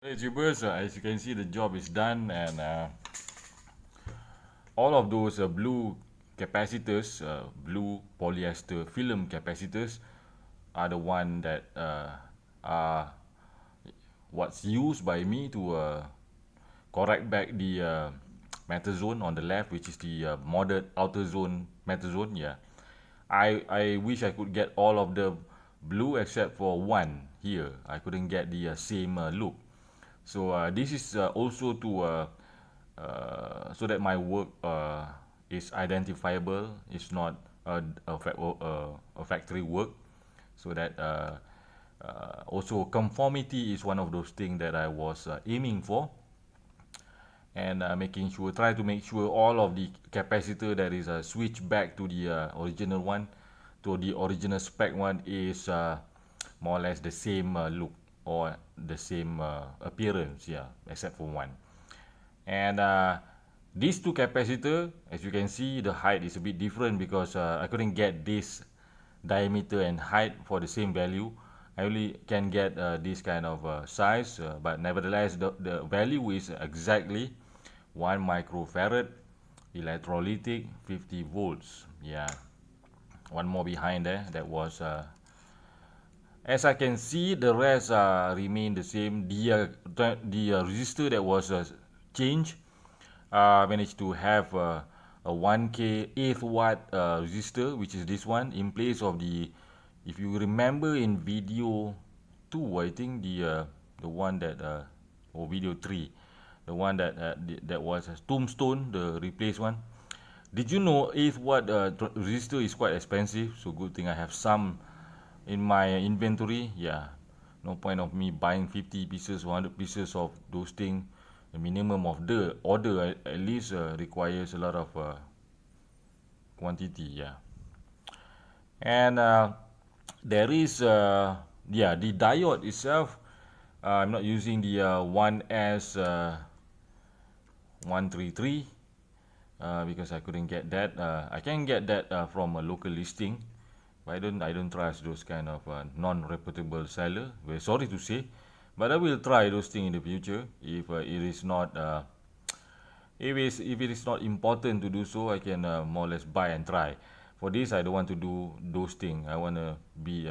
Hey tubers, as you can see the job is done, and all of those blue capacitors, blue polyester film capacitors are the one that are what's used by me to correct back the matter zone on the left, which is the modded outer zone matter zone. Yeah, I wish I could get all of the blue except for one here. I couldn't get the same look. So this is also to so that my work is identifiable. It's not a factory work. So that also conformity is one of those things that I was aiming for, and making sure, try to make sure all of the capacitor that is switched back to the original one, to the original spec one, is more or less the same look or the same appearance, yeah, except for one. And these two capacitor, as you can see, the height is a bit different because I couldn't get this diameter and height for the same value. I only can get this kind of size, but nevertheless the value is exactly 1 microfarad electrolytic 50 volts. Yeah, one more behind there, that was as I can see, the rest remain the same. The resistor that was changed, managed to have a 1K 8 watt resistor, which is this one, in place of the, if you remember in video 2, I think the one that or video 3, the one that that was a tombstone, the replaced one. Did you know 8 watt resistor is quite expensive? So good thing I have some in my inventory. Yeah, no point of me buying 50 pieces, 100 pieces of those things. The minimum of the order at least requires a lot of quantity. Yeah, and there is yeah, the diode itself. I'm not using the 1S 133 because I couldn't get that. I can get that from a local listing, but I don't trust those kind of non-reputable seller. Very sorry to say, but I will try those things in the future if it is not if it is not important to do so. I can more or less buy and try. For this, I don't want to do those things. I want to be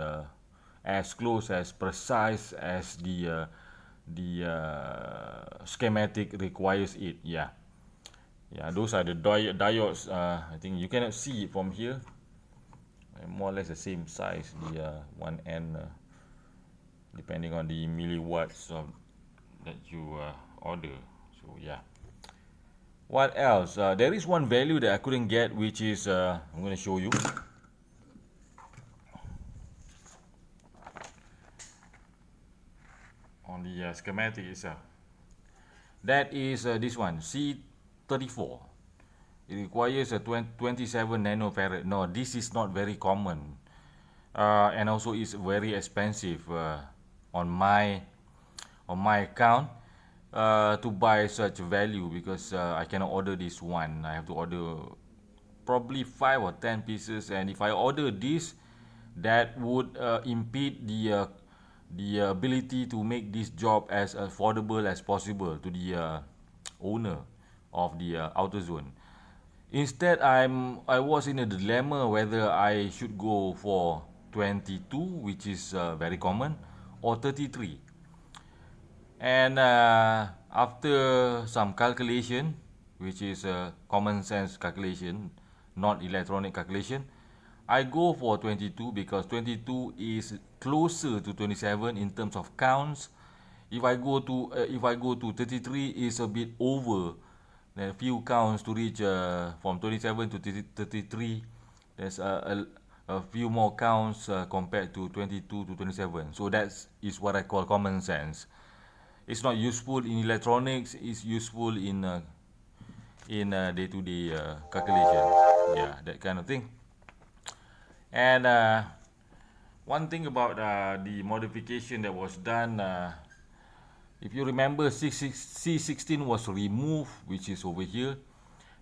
as close, as precise as the schematic requires it. Yeah, yeah. Those are the diodes. I think you cannot see it from here. More or less the same size. The one end, depending on the milliwatts of that you order. So yeah. What else? There is one value that I couldn't get, which is I'm going to show you on the schematic itself. That is this one, C34. It requires a 27 nanofarad. No, this is not very common, and also it's very expensive on my account to buy such value, because I cannot order this one. I have to order probably 5 or 10 pieces, and if I order this, that would impede the ability to make this job as affordable as possible to the owner of the outer zone. Instead, I was in a dilemma whether I should go for 22, which is very common, or 33. And after some calculation, which is a common sense calculation, not electronic calculation, I go for 22 because 22 is closer to 27 in terms of counts. If I go to 33, is a bit over. There are few counts to reach from 27 to 33. There's a few more counts compared to 22 to 27. So that is what I call common sense. It's not useful in electronics. It's useful in day-to-day calculation. Yeah, that kind of thing. And one thing about the modification that was done, if you remember, C16 was removed, which is over here.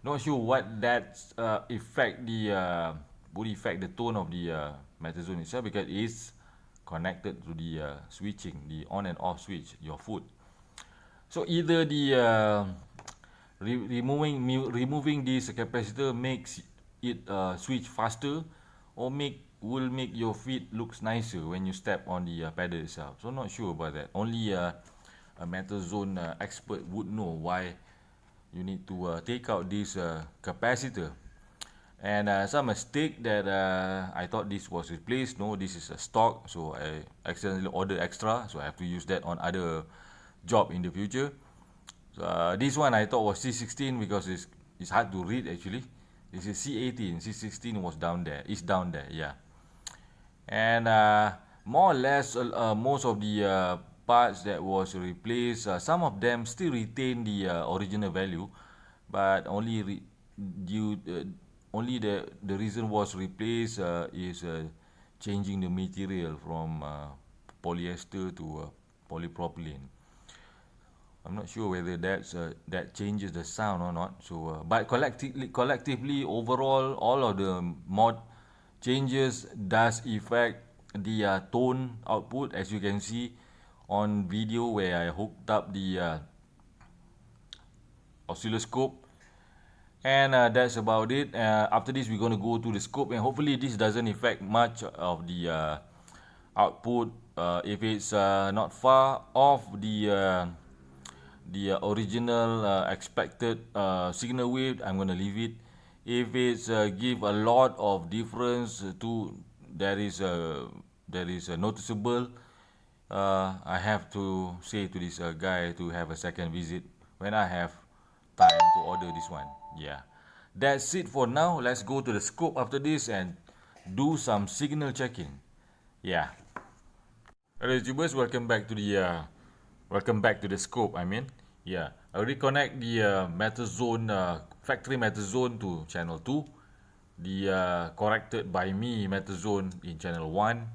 Not sure what that would affect the tone of the metal zone itself, because it's connected to the switching, the on and off switch, your foot. So either the removing this capacitor makes it switch faster, or will make your feet looks nicer when you step on the pedal itself. So not sure about that. Only a metal zone expert would know why you need to take out this capacitor. And some mistake that I thought this was replaced. No, this is a stock, so I accidentally ordered extra, so I have to use that on other job in the future. So, this one I thought was C16 because it's hard to read actually. This is C18. C16 was down there. It's down there, yeah. And more or less, most of the parts that was replaced, some of them still retain the original value, but due only the reason was replaced is changing the material from polyester to polypropylene. I'm not sure whether that changes the sound or not. So, but collectively, overall, all of the mod changes does affect the tone output, as you can see on video where I hooked up the oscilloscope. And that's about it. After this, we're going to go to the scope, and hopefully this doesn't affect much of the output. If it's not far off the original expected signal wave, I'm going to leave it. If it's give a lot of difference to there is a noticeable, I have to say to this guy to have a second visit when I have time to order this one. Yeah, that's it for now. Let's go to the scope after this and do some signal checking. Yeah. Hello YouTubers, welcome back to the scope. Yeah, I reconnect the metal zone, factory metal zone to channel 2, the corrected by me metal zone in channel 1,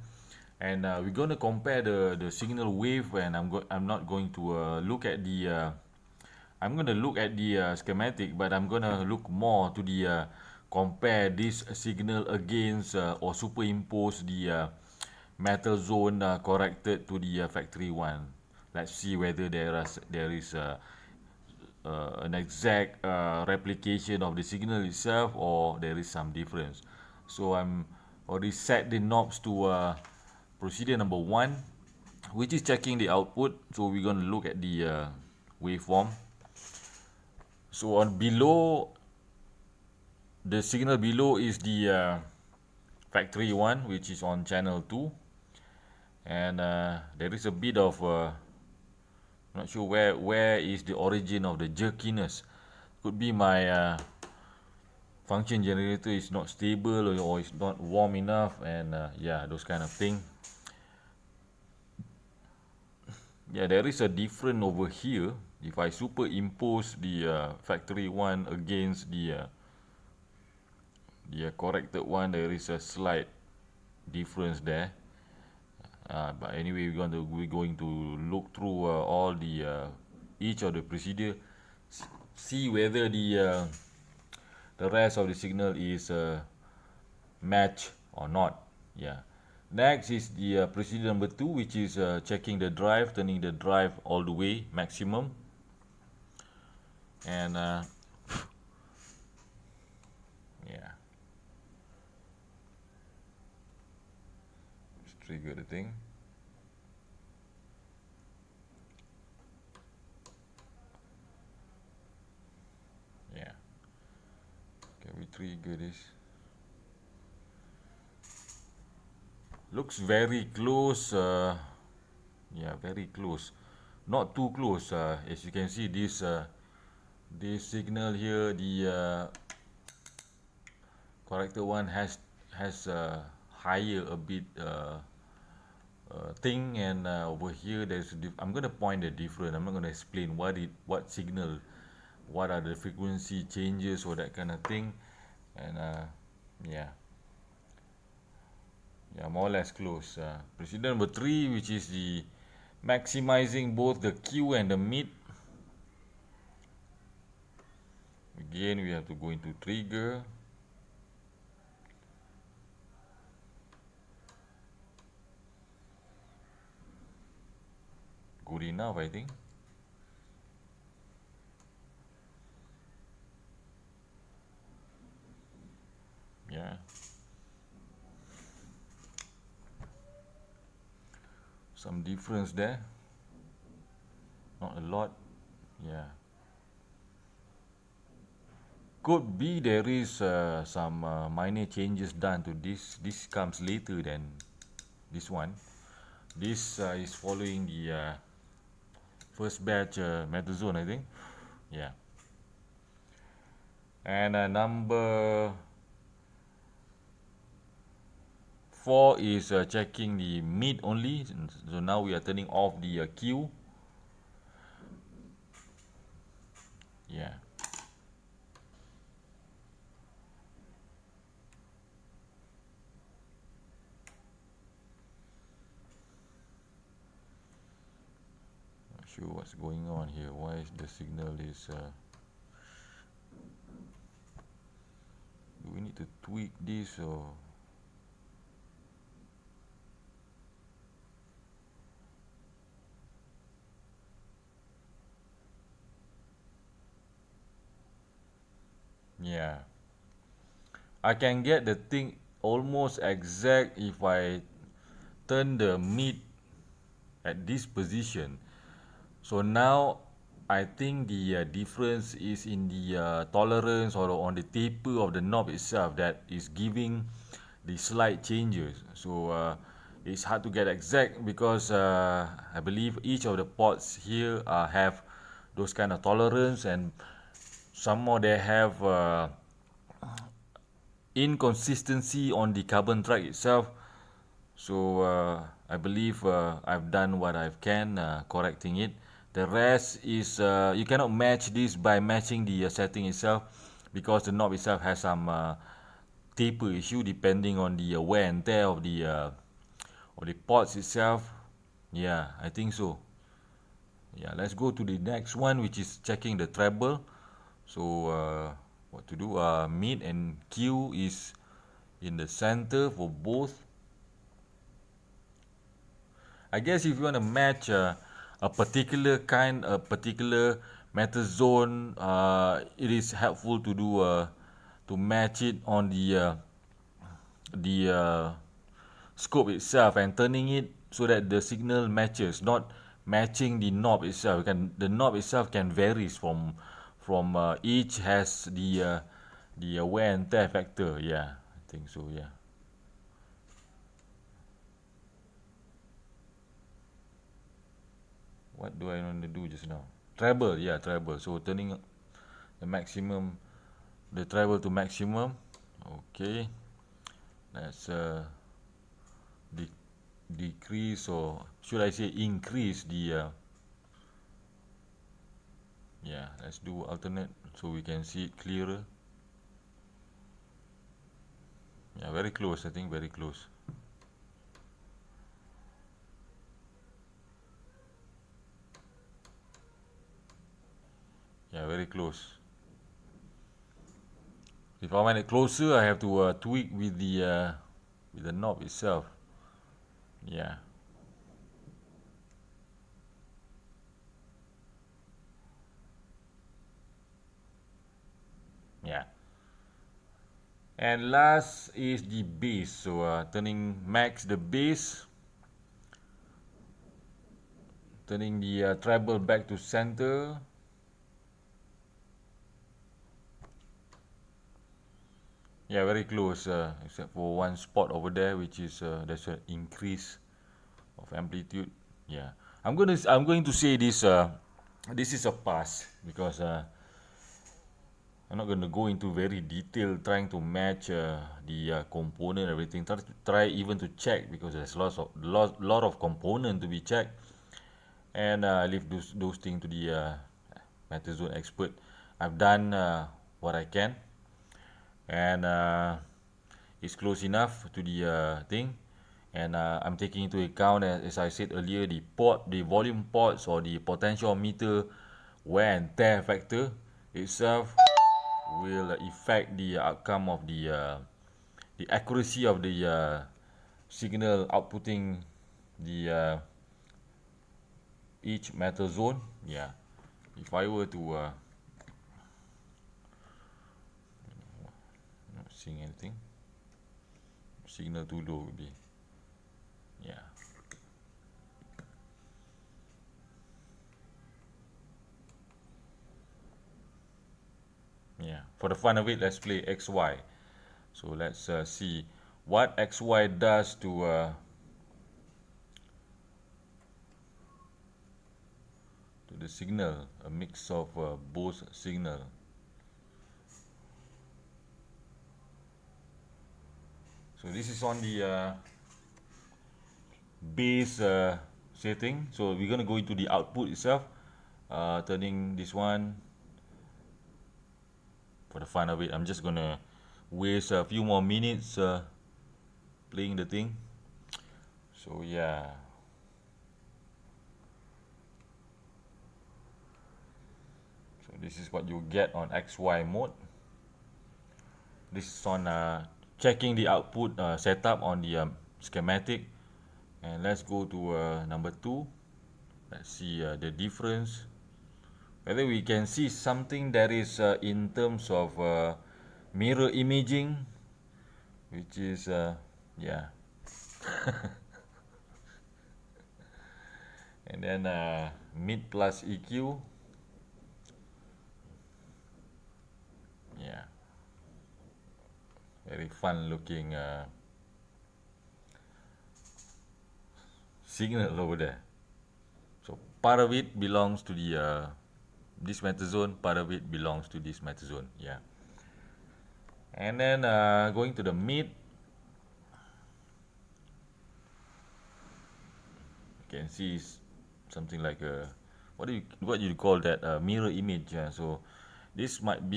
and we're gonna compare the signal wave. And I'm not going to look at the I'm gonna look at the schematic, but I'm gonna look more to the compare this signal against or superimpose the metal zone corrected to the factory one. Let's see whether there is an exact replication of the signal itself, or there is some difference. So I'm already set the knobs to procedure number 1, which is checking the output. So we're going to look at the waveform. So on below, the signal below is the factory one, which is on channel 2, and there is a bit of not sure where is the origin of the jerkiness. Could be my function generator is not stable, or it's not warm enough, and yeah, those kind of thing. Yeah, there is a difference over here. If I superimpose the factory one against the corrected one, there is a slight difference there. But anyway, we're going to look through all the each of the procedure, see whether the rest of the signal is match or not. Yeah. Next is the procedure number 2, which is checking the drive, turning the drive all the way maximum, and yeah, let's trigger the thing. Yeah, can we trigger this? Looks very close. Yeah, very close, not too close. As you can see, this signal here, the corrected one has higher a bit thing, and over here I'm gonna point the difference. I'm not gonna explain what signal, what are the frequency changes or that kind of thing, and yeah. Yeah, more or less close. Procedure number 3, which is the maximizing both the Q and the mid. Again, we have to go into trigger. Good enough, I think. some difference there, not a lot. Yeah, could be there is some minor changes done to this. This comes later than this one. This is following the first batch MT-2, I think. Yeah. And number 4 is checking the mid only. So now we are turning off the Q. Yeah. Not sure what's going on here. Why is the signal is do we need to tweak this or yeah, I can get the thing almost exact if I turn the mid at this position. So now I think the difference is in the tolerance or on the taper of the knob itself that is giving the slight changes. So it's hard to get exact because I believe each of the ports here have those kind of tolerance, and some more they have inconsistency on the carbon track itself. So I believe I've done what I can correcting it. The rest is you cannot match this by matching the setting itself, because the knob itself has some taper issue depending on the wear and tear of the ports itself. Yeah, I think so. Yeah, let's go to the next one, which is checking the treble. So what to do? Mid and Q is in the center for both. I guess if you want to match a particular meta zone, it is helpful to do to match it on the scope itself and turning it so that the signal matches, not matching the knob itself. The knob itself can varies from each has the wear and tear factor. Yeah, I think so. Yeah. What do I want to do just now? Treble, yeah, treble. So turning the maximum, the treble to maximum. Okay, let's de decrease, or should I say increase the yeah, let's do alternate so we can see it clearer. Yeah, very close, I think very close. Yeah, very close. If I want it closer, I have to tweak with the knob itself. Yeah. Yeah. And last is the bass. So turning max the bass, turning the treble back to center. Yeah, very close, except for one spot over there, which is there's an increase of amplitude. Yeah, I'm going to say this. This is a pass because I'm not going to go into very detail trying to match the component, everything. Try even to check, because there's lot of component to be checked, and leave those things to the MetaZone expert. I've done what I can, and it's close enough to the thing, and I'm taking into account, as I said earlier, the volume ports or the potentiometer wear and tear factor itself will affect the outcome of the accuracy of the signal outputting the each metal zone. Yeah, if I were to not seeing anything, signal too low would be, yeah. for the fun of it, let's play XY. So let's see what XY does to the signal, a mix of both signal. So this is on the base setting. So we're gonna go into the output itself, turning this one. For the fun of it, I'm just gonna waste a few more minutes playing the thing. So yeah. So this is what you get on XY mode. This is on checking the output setup on the schematic. And let's go to number 2. Let's see the difference. Whether we can see something that is in terms of mirror imaging, which is yeah. And then mid plus EQ. Yeah, very fun looking signal over there. So part of it belongs to the this matter zone, part of it belongs to this matter zone. Yeah. And then going to the mid, you can see something like a what you call that, mirror image. Yeah. So this might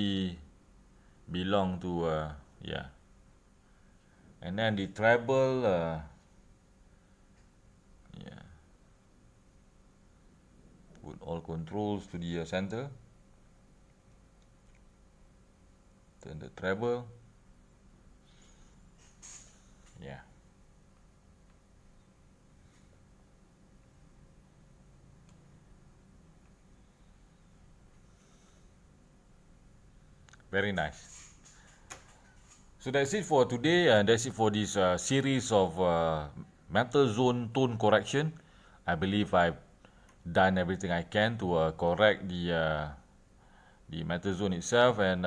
belong to yeah. And then the treble, yeah, put all controls to the center. Turn the treble. Yeah. Very nice. So that's it for today, and that's it for this series of matter zone tone correction. I believe I've done everything I can to correct the matter zone itself, and